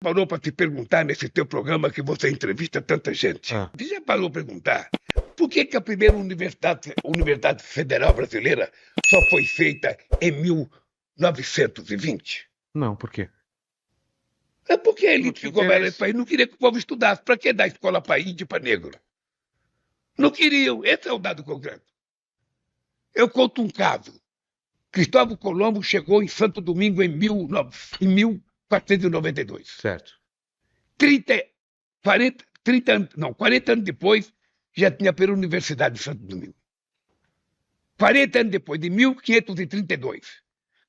Parou para te perguntar nesse teu programa que você entrevista tanta gente? Ah. Você já parou para perguntar por que a primeira universidade federal brasileira só foi feita em 1920? Não, por quê? É porque a Não elite que tinha governa esse interesse. país não queria que o povo estudasse. Para que dar escola para índio e para negro? Não queriam. Esse é o dado concreto. Eu conto um caso. Cristóvão Colombo chegou em Santo Domingo em 1492. Certo. 40 anos depois, já tinha pela Universidade de Santo Domingo. 40 anos depois, de 1532.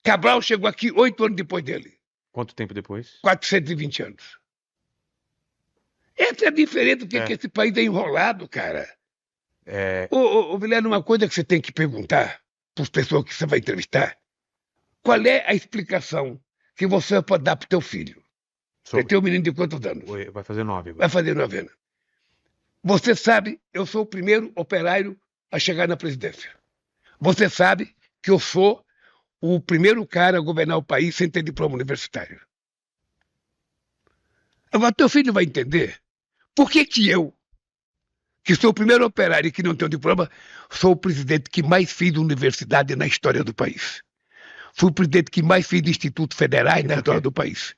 Cabral chegou aqui 8 anos depois dele. Quanto tempo depois? 420 anos. Essa é a diferença que esse país é enrolado, cara. Ô, Vilela, uma coisa que você tem que perguntar para as pessoas que você vai entrevistar: qual é a explicação que você pode dar para o teu filho? Você tem um menino de quantos anos? Vai fazer 9 agora. Vai fazer 9 anos. Você sabe, eu sou o primeiro operário a chegar na presidência. Você sabe que eu sou o primeiro cara a governar o país sem ter diploma universitário. Agora, teu filho vai entender por que eu, que sou o primeiro operário e que não tenho diploma, sou o presidente que mais fiz universidade na história do país. Fui o presidente que mais fiz institutos federais na história do país.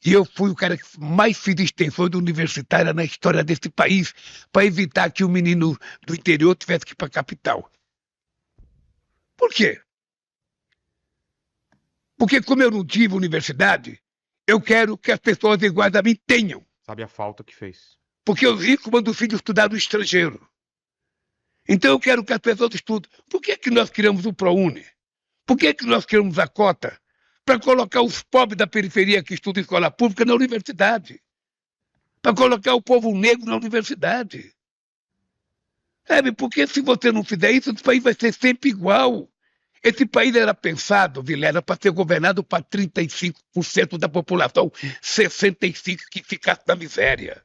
E eu fui o cara que mais fiz extensões universitárias na história desse país para evitar que o menino do interior tivesse que ir para a capital. Por quê? Porque como eu não tive universidade, eu quero que as pessoas iguais a mim tenham. Sabe a falta que fez. Porque os ricos mandam o filho estudar no estrangeiro. Então eu quero que as pessoas estudem. Por que nós criamos o ProUni? Por que nós criamos a cota? Para colocar os pobres da periferia que estudam em escola pública na universidade. Para colocar o povo negro na universidade. Sabe, porque se você não fizer isso, esse país vai ser sempre igual. Esse país era pensado, Vilela, para ser governado para 35% da população, 65% que ficasse na miséria.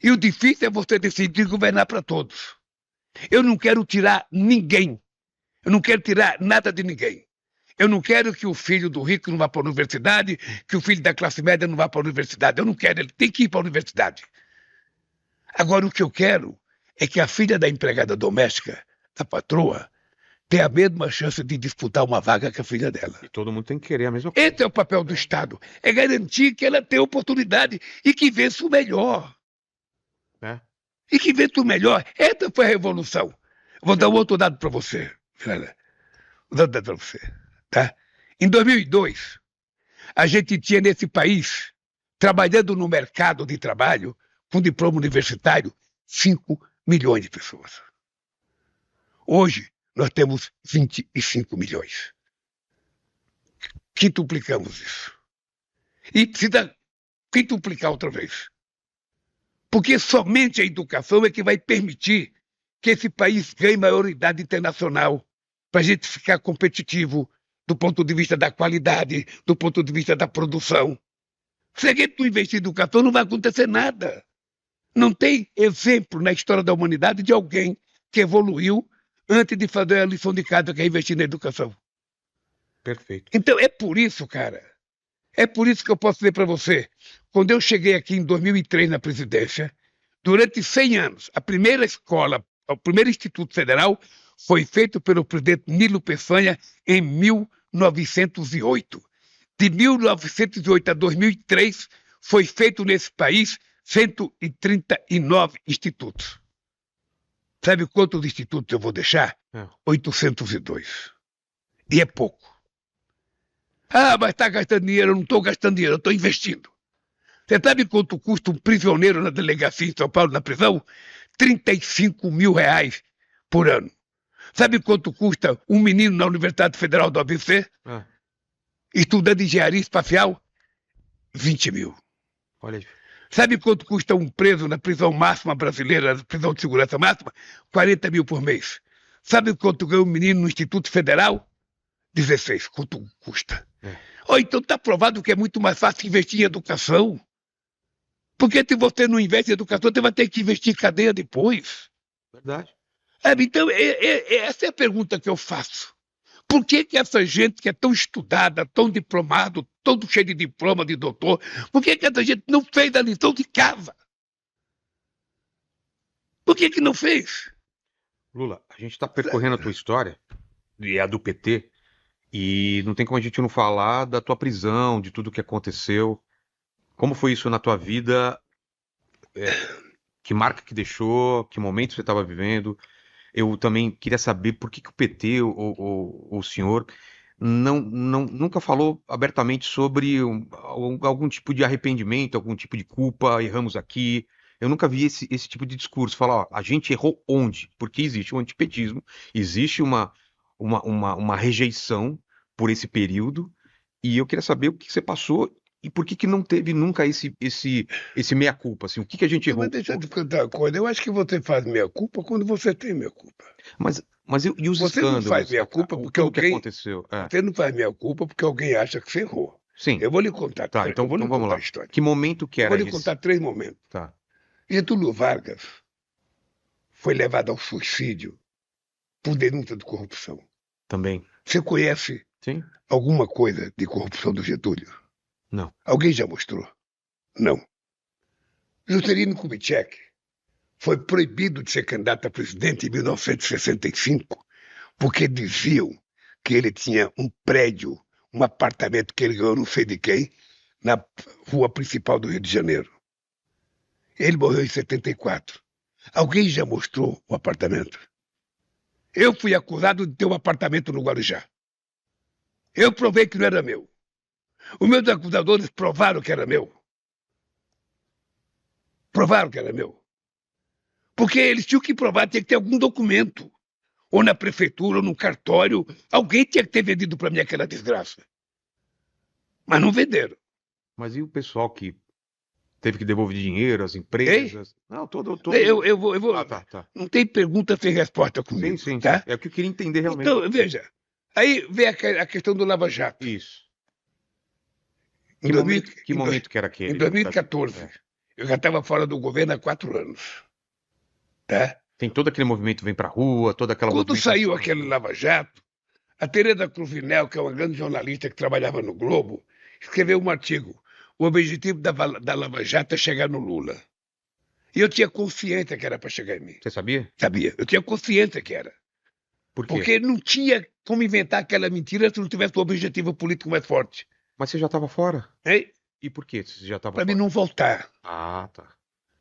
E o difícil é você decidir governar para todos. Eu não quero tirar ninguém. Eu não quero tirar nada de ninguém. Eu não quero que o filho do rico não vá para a universidade, que o filho da classe média não vá para a universidade. Eu não quero, ele tem que ir para a universidade. Agora, o que eu quero é que a filha da empregada doméstica, da patroa, tenha a mesma chance de disputar uma vaga que a filha dela. E todo mundo tem que querer a mesma coisa. Esse é o papel do Estado, é garantir que ela tenha oportunidade e que vença o melhor. E que vença o melhor. Essa foi a revolução. Vou dar um outro dado para você. Vou dar um dado para você. Tá? Em 2002, a gente tinha nesse país, trabalhando no mercado de trabalho, com diploma universitário, 5 milhões de pessoas. Hoje, nós temos 25 milhões. Quintuplicamos isso. E precisa quintuplicar outra vez. Porque somente a educação é que vai permitir que esse país ganhe maioridade internacional para a gente ficar competitivo do ponto de vista da qualidade, do ponto de vista da produção. Se a gente não investir em educação, não vai acontecer nada. Não tem exemplo na história da humanidade de alguém que evoluiu antes de fazer a lição de casa, que é investir na educação. Perfeito. Então, é por isso, cara. É por isso que eu posso dizer para você, quando eu cheguei aqui em 2003 na presidência, durante 100 anos, a primeira escola, o primeiro Instituto Federal foi feito pelo presidente Nilo Peçanha em 1908. De 1908 a 2003, foi feito nesse país 139 institutos. Sabe quantos institutos eu vou deixar? 802. E é pouco. Ah, mas está gastando dinheiro. Eu não estou gastando dinheiro, eu estou investindo. Você sabe quanto custa um prisioneiro na delegacia em São Paulo, na prisão? 35 mil reais por ano. Sabe quanto custa um menino na Universidade Federal do ABC? Estudando engenharia espacial? 20 mil. Olha aí. Sabe quanto custa um preso na prisão máxima brasileira, na prisão de segurança máxima? 40 mil por mês. Sabe quanto ganha um menino no Instituto Federal? 16. Quanto custa? Então está provado que é muito mais fácil investir em educação. Porque se você não investe em educação, você vai ter que investir em cadeia depois. Verdade. Então, essa é a pergunta que eu faço. Por que essa gente que é tão estudada, tão diplomado, todo cheio de diploma de doutor. Por que essa gente não fez a lição de casa? Por que não fez? Lula, a gente está percorrendo a tua história, e a do PT, e não tem como a gente não falar da tua prisão, de tudo que aconteceu. Como foi isso na tua vida? Que marca que deixou? Que momento você estava vivendo? Eu também queria saber por que o PT, o senhor, nunca falou abertamente sobre algum tipo de arrependimento, algum tipo de culpa, erramos aqui. Eu nunca vi esse tipo de discurso. Falar, ó, a gente errou onde? Porque existe um antipetismo, existe uma rejeição por esse período, e eu queria saber o que você passou e por que não teve nunca esse meia-culpa, assim, o que a gente errou? Mas deixa eu te contar uma coisa. Eu acho que você faz meia-culpa quando você tem meia-culpa. E os Você não faz escândalos? meia-culpa porque Tudo que alguém... aconteceu? É. Você não faz meia-culpa porque alguém acha que você errou. Sim, Eu vou lhe contar, tá, então eu vou lhe vamos contar a lá. história. Que momento que Eu vou era lhe esse? contar 3 momentos. Tá, Getúlio Vargas foi levado ao suicídio por denúncia de corrupção. também. Você conhece Sim? alguma coisa de corrupção do Getúlio? Não. Alguém já mostrou? Não. Juscelino Kubitschek foi proibido de ser candidato a presidente em 1965 porque diziam que ele tinha um prédio, um apartamento que ele ganhou não sei de quem, na rua principal do Rio de Janeiro. Ele morreu em 74. Alguém já mostrou o apartamento? Eu fui acusado de ter um apartamento no Guarujá. Eu provei que não era meu. Os meus acusadores provaram que era meu. Provaram que era meu. Porque eles tinham que provar, tinha que ter algum documento. Ou na prefeitura, ou no cartório. Alguém tinha que ter vendido para mim aquela desgraça. Mas não venderam. Mas e o pessoal que teve que devolver dinheiro, as empresas? Não, todo... Eu vou. Ah, tá. Não tem pergunta sem resposta comigo. Sim. Tá? É o que eu queria entender realmente. Então, veja. Aí vem a questão do Lava Jato. Isso. Em Que momento que era aquele? Em 2014. É. Eu já estava fora do governo há 4 anos. Tá? Tem todo aquele movimento vem pra rua, toda aquela Quando movimentação. saiu aquele Lava Jato, a Tereza Cruvinel, que é uma grande jornalista que trabalhava no Globo, escreveu um artigo. O objetivo da Lava Jato é chegar no Lula. E eu tinha consciência que era para chegar em mim. Você sabia? Sabia. Eu tinha consciência que era. Por quê? Porque não tinha como inventar aquela mentira se não tivesse um objetivo político mais forte. Mas você já estava fora. Hein? E por que você já estava Para fora? mim não voltar. Ah, tá.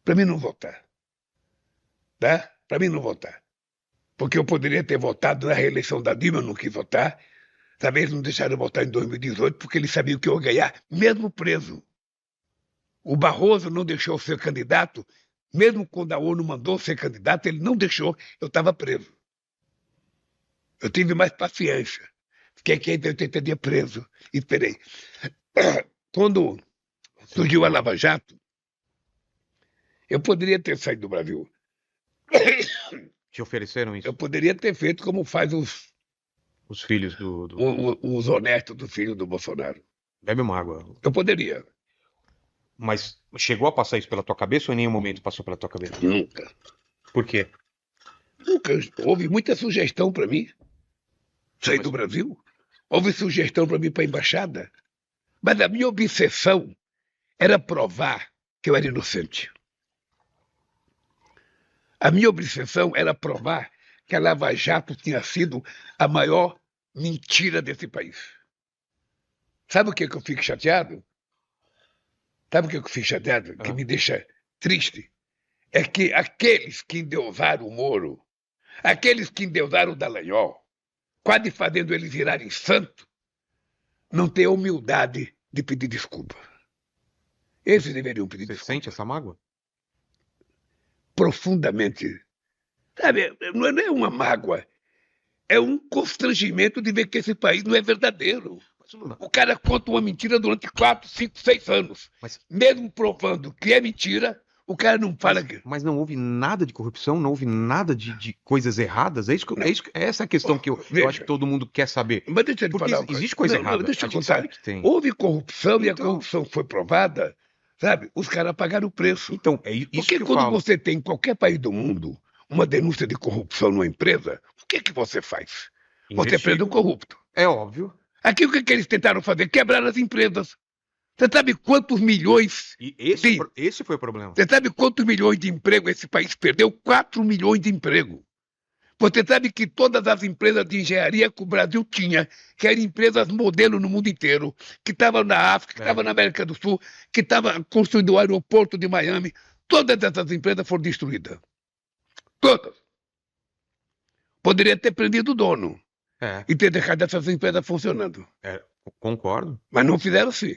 Para mim não voltar. Tá? Para mim não votar. Porque eu poderia ter votado na reeleição da Dilma, eu não quis votar. Talvez não deixaram votar em 2018, porque eles sabiam que eu ia ganhar, mesmo preso. O Barroso não deixou eu ser candidato, mesmo quando a ONU mandou ser candidato, ele não deixou, eu estava preso. Eu tive mais paciência. Fiquei 580 dias preso. E esperei. Quando surgiu a Lava Jato, eu poderia ter saído do Brasil. Te ofereceram isso? Eu poderia ter feito como faz Os filhos os honestos do filho do Bolsonaro. Bebe uma água. Eu poderia. Mas chegou a passar isso pela tua cabeça ou em nenhum momento passou pela tua cabeça? Nunca. Por quê? Nunca. Houve muita sugestão para mim sair do Brasil. Houve sugestão para mim para a embaixada. Mas a minha obsessão era provar que eu era inocente. A minha obsessão era provar que a Lava Jato tinha sido a maior mentira desse país. Sabe o que eu fico chateado? Sabe o que eu fico chateado? Que me deixa triste? É que aqueles que endeusaram o Moro, aqueles que endeusaram o Dallagnol, quase fazendo eles virarem santo, não têm a humildade de pedir desculpa. Esses deveriam pedir desculpa. Você sente essa mágoa? Profundamente. Sabe, não é uma mágoa. É um constrangimento de ver que esse país não é verdadeiro. O cara conta uma mentira durante 4, 5, 6 anos. Mesmo provando que é mentira, o cara não fala que... Mas não houve nada de corrupção? Não houve nada de coisas erradas? Essa é a questão que eu acho que todo mundo quer saber. Mas deixa eu te falar. Existe coisa errada. Deixa eu a gente contar. sabe que tem. Houve corrupção e a corrupção foi provada, sabe? Os caras pagaram o preço. Então, é isso Porque que eu quando falo. você tem em qualquer país do mundo uma denúncia de corrupção numa empresa, o que você faz? Você prende um corrupto. É óbvio. Aqui o que eles tentaram fazer? Quebrar as empresas. Você sabe quantos milhões E de... esse foi o problema. Você sabe quantos milhões de emprego esse país perdeu? 4 milhões de emprego. Você sabe que todas as empresas de engenharia que o Brasil tinha, que eram empresas modelo no mundo inteiro, que estavam na África, que estavam na América do Sul, que estavam construindo o aeroporto de Miami, todas essas empresas foram destruídas. Todas. Poderia ter prendido o dono É, e ter deixado essas empresas funcionando. concordo. Mas não fizeram assim.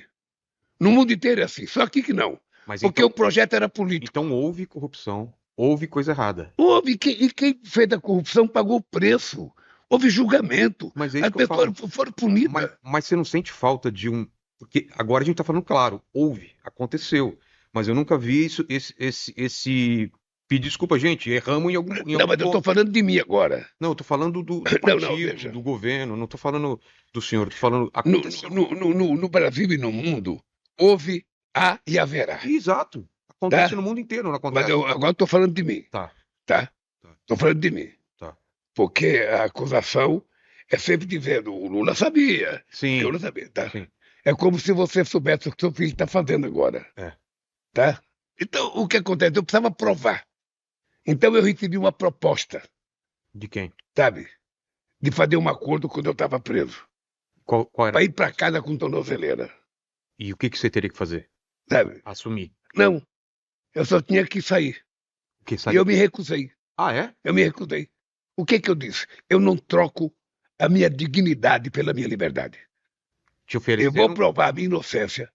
No mundo inteiro é assim, só aqui que não. Mas Porque então, o projeto era político. então houve corrupção, houve coisa errada. Houve, e quem fez a corrupção pagou o preço. Houve julgamento. Mas é isso As que eu falo. pessoas foram punidas. Mas você não sente falta de um. Porque agora a gente tá falando, claro, houve, aconteceu. Mas eu nunca vi isso, esse. Pedir desculpa, gente, erramos em algum Não, algum mas eu estou ponto. falando de mim agora. Não, eu tô falando do Não, não, partido, veja. do governo, não tô falando do senhor, eu tô falando. No, Aconteceu. no Brasil e no mundo, houve, há e haverá. Exato. Acontece Tá? no mundo inteiro, não Mas acontece? eu agora estou falando de mim. Tá, Tá? tá, Estou falando de mim. tá. Porque a acusação é sempre dizendo: o Lula sabia, Sim, eu não sabia. Tá? sim. É como se você soubesse o que seu filho está fazendo agora. É. Tá? Então, o que acontece? Eu precisava provar. Então, eu recebi uma proposta, De quem? sabe? De fazer um acordo quando eu estava preso. Qual era? Para ir para casa com tornozeleira. E o que você teria que fazer? Sabe? Assumir. Não. Eu só tinha que sair. O que E sabe? eu me recusei. Ah, é? Eu me recusei. O que eu disse? Eu não troco a minha dignidade pela minha liberdade. Te Eu vou ofereceram, provar a minha inocência.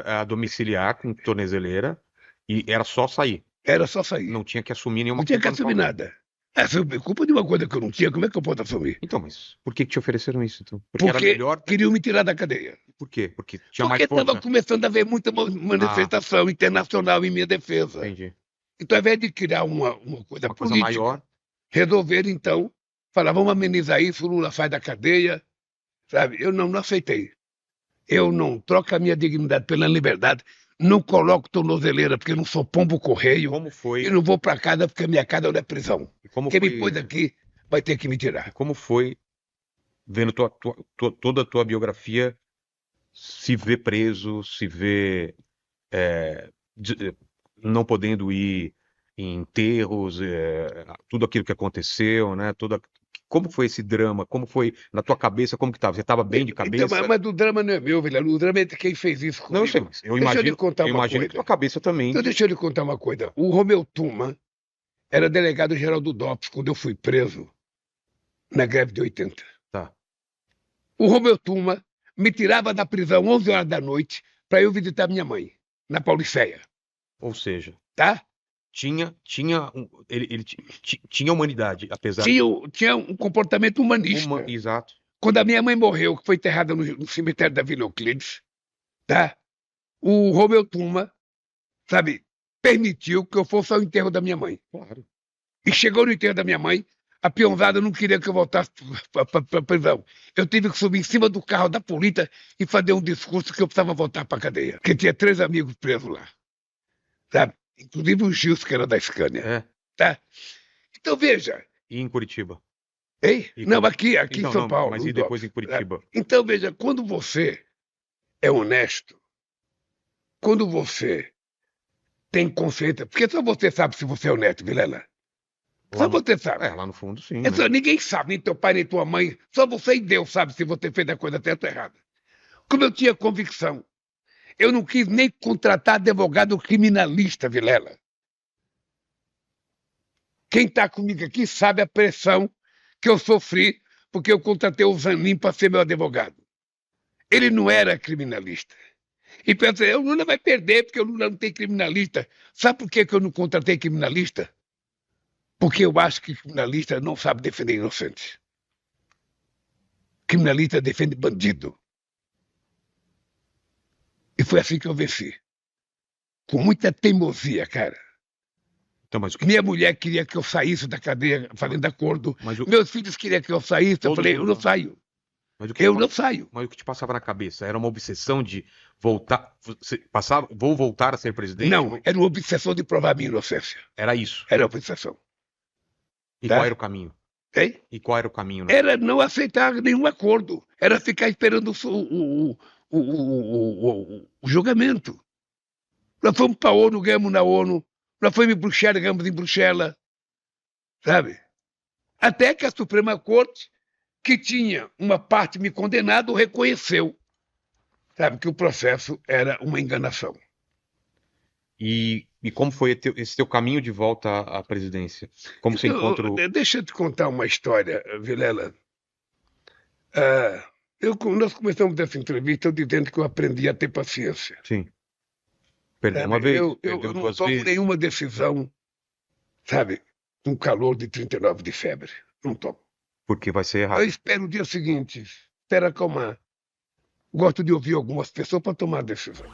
a domiciliar com tornezeleira e era só sair. Era só sair. Não tinha que assumir nenhuma Não tinha que culpa no assumir Palmeiras. nada. Se eu me culpa de uma coisa que eu não tinha, como é que eu posso assumir? Então, mas por que te ofereceram isso, então? Porque era Porque melhor. queriam me tirar da cadeia. Por quê? Porque tinha Porque mais força. estava começando a haver muita manifestação internacional em minha defesa. Entendi. Então, ao invés de criar uma coisa Uma coisa política, maior. resolveram, então, falar: vamos amenizar isso, o Lula sai da cadeia. Sabe? Eu não aceitei. Eu não troco a minha dignidade pela liberdade. Não coloco tornozeleira porque eu não sou pombo correio. Como foi? E não vou para casa porque a minha casa não é prisão. E como Quem foi? me pôs aqui vai ter que me E tirar. como foi vendo toda a tua biografia, se ver preso, se ver não podendo ir em enterros, tudo aquilo que aconteceu, né? Como foi esse drama? Como foi na tua cabeça? Como que estava? Você estava bem de cabeça? Então, mas o drama não é meu, velho. O drama é de quem fez isso comigo. Não, eu sei, mas eu Deixa eu lhe imagino, contar eu uma imagino coisa. que tua cabeça também. Então, deixa eu lhe contar uma coisa. O Romeu Tuma era delegado-geral do DOPS quando eu fui preso na greve de 80. Tá. O Romeu Tuma me tirava da prisão 11 horas da noite para eu visitar minha mãe, na Paulicéia. Ou seja, Tá? ele tinha humanidade, apesar Tinha um comportamento humanista. Exato. Quando a minha mãe morreu, que foi enterrada no cemitério da Vila Euclides, tá? O Romeu Tuma, sabe, permitiu que eu fosse ao enterro da minha mãe. Claro. E chegou no enterro da minha mãe, a peãozada não queria que eu voltasse para a prisão. Eu tive que subir em cima do carro da polícia e fazer um discurso que eu precisava voltar para a cadeia. Porque tinha 3 amigos presos lá, sabe? Inclusive o Gilson, que era da Scania, É. tá? Então, veja. E em Curitiba? Ei? E Não, como- aqui Então, em São não, Paulo. mas no e depois DOPS, em Curitiba? tá? Então, veja, quando você é honesto, quando você tem consciência, porque só você sabe se você é honesto, Vilela. Só você sabe. Lá no fundo, sim. Né? Ninguém sabe, nem teu pai, nem tua mãe. Só você e Deus sabe se você fez a coisa certa ou errada. Como eu tinha convicção, eu não quis nem contratar advogado criminalista, Vilela. Quem está comigo aqui sabe a pressão que eu sofri porque eu contratei o Zanin para ser meu advogado. Ele não era criminalista. E pensei: o Lula vai perder porque o Lula não tem criminalista. Sabe por que eu não contratei criminalista? Porque eu acho que criminalista não sabe defender inocentes. Criminalista defende bandido. E foi assim que eu venci. Com muita teimosia, cara. Então, mas Minha mulher queria que eu saísse da cadeia fazendo acordo. Meus filhos queriam que eu saísse. Eu falei: eu não saio. Eu não saio. Mas o que te passava na cabeça? Era uma obsessão de voltar. Vou voltar a ser presidente? Não, era uma obsessão de provar minha inocência. Era isso. Era uma obsessão. E Tá? qual era o caminho? Hein? E qual era o caminho, né? Era não aceitar nenhum acordo, era ficar esperando o julgamento. Nós fomos para a ONU, ganhamos na ONU, nós fomos em Bruxelas, ganhamos em Bruxelas, sabe? Até que a Suprema Corte, que tinha uma parte me condenado, reconheceu, sabe, que o processo era uma enganação. E como foi esse teu caminho de volta à presidência? Como você encontra o... Deixa eu te contar uma história, Vilela. Nós começamos essa entrevista eu dizendo que eu aprendi a ter paciência. Sim. Perdeu Sabe? uma vez, Eu perdeu não duas tomo vezes. nenhuma decisão, sabe, com calor de 39 de febre. Não tomo. Porque vai ser Eu errado. espero o dia seguinte, espero acalmar. Gosto de ouvir algumas pessoas para tomar decisão.